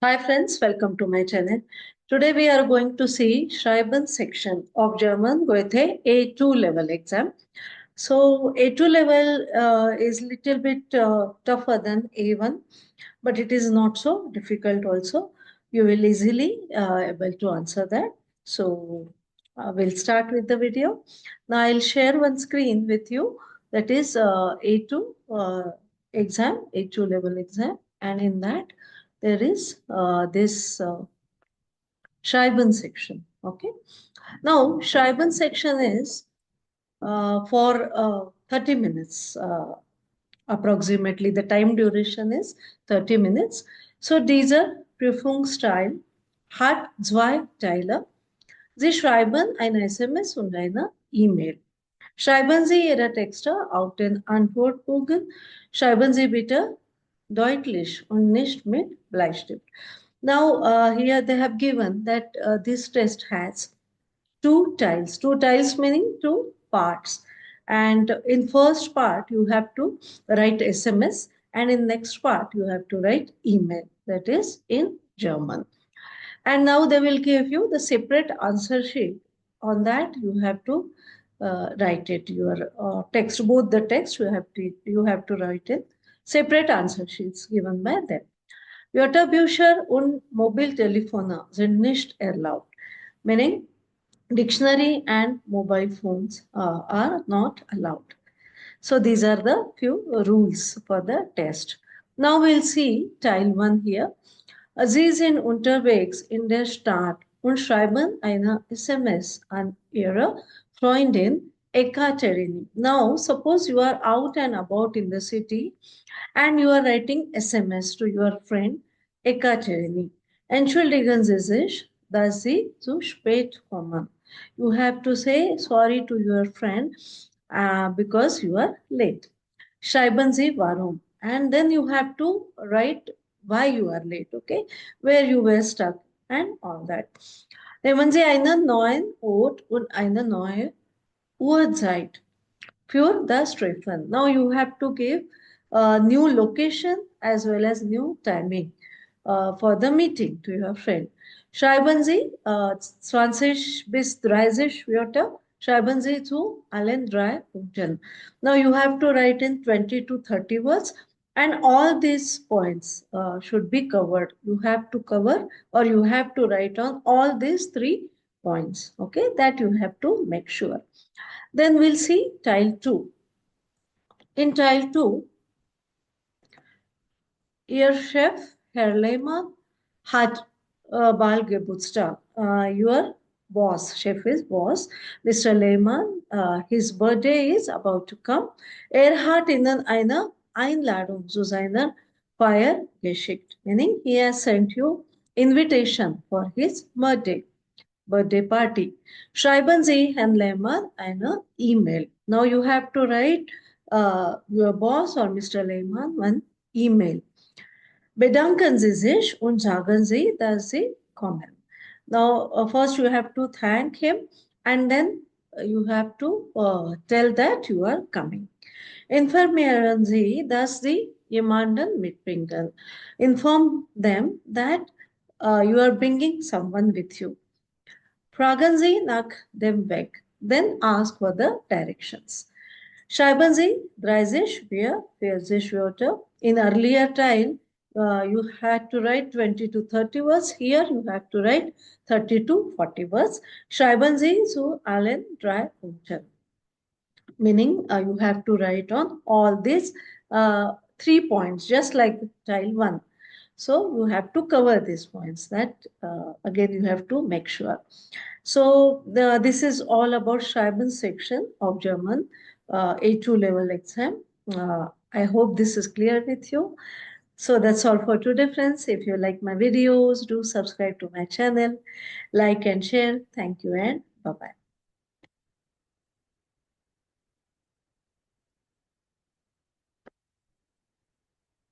Hi friends, welcome to my channel. Today we are going to see Schreiben section of German Goethe A2 level exam. So A2 level is little bit tougher than A1, but it is not so difficult also. You will easily able to answer that. So we'll start with the video. Now I'll share one screen with you, that is A2 exam, A2 level exam, and in that there is this Schreiben section. Okay. Now Schreiben section is for 30 minutes approximately. The time duration is 30 minutes. So dieser Prüfungsteil hat zwei Teile. Sie schreiben eine SMS und eine E-Mail. Schreiben Sie Ihre Texte auf den Antwortbogen. Schreiben Sie bitte deutlich und nicht mit Bleistift. Now, here they have given that this test has two tiles. Two tiles meaning two parts. And in first part, you have to write SMS. And in next part, you have to write email. That is in German. And now they will give you the separate answer sheet. On that, you have to write it. Your text, both the text you have to write it. Separate answer sheets given by them. Wörterbücher und Mobiltelefone sind nicht erlaubt, meaning dictionary and mobile phones are not allowed. So these are the few rules for the test. Now we'll see tile 1 here. Sie sind unterwegs in der Stadt und schreiben eine SMS an ihre Freundin Ekaterini. Now, suppose you are out and about in the city and you are writing SMS to your friend Ekaterini. Entschuldigen Sie sich, dass Sie zu spät kommen. You have to say sorry to your friend because you are late. Schreiben Sie warum. And then you have to write why you are late, okay? Where you were stuck and all that. Nehmen Sie einen neuen Ort und eine neue Uhrzeit für das Treffen. Now you have to give a new location as well as new timing for the meeting to your friend. Schreiben Sie 20 bis 30 Wörter. Schreiben Sie zu allen drei Punkten. Now you have to write in 20 to 30 words, and all these points should be covered. You have to cover, or you have to write on all these 3 points. Okay, that you have to make sure. Then we'll see tile 2. In tile 2, Ihr Chef, Herr Lehmann, hat bald Geburtstag. Your boss, chef is boss, Mr. Lehmann, his birthday is about to come. Hat Ihnen eine Einladung zu seiner Feier geschickt. Meaning he has sent you invitation for his birthday party. Schreiben Sie Herrn Lehmann eine E-Mail. Now you have to write your boss or Mr. Lehmann one email. Bedanken Sie sich und sagen Sie, dass Sie kommen. Now, first you have to thank him, and then you have to tell that you are coming. Informieren Sie, dass Sie jemanden mitbringen. Inform them that you are bringing someone with you. Fragen Sie nach dem Weg. Then ask for the directions. Schreiben Sie 30 bis 40 Wörter. In earlier time, you had to write 20 to 30 words. Here you have to write 30 to 40 words. Schreiben Sie zu allen drei Punkten. Meaning you have to write on all these 3 points, just like tile 1. So you have to cover these points. That again you have to make sure. So this is all about Schreiben section of German A2 level exam. I hope this is clear with you. So that's all for today, friends. If you like my videos, do subscribe to my channel, like and share. Thank you and bye-bye.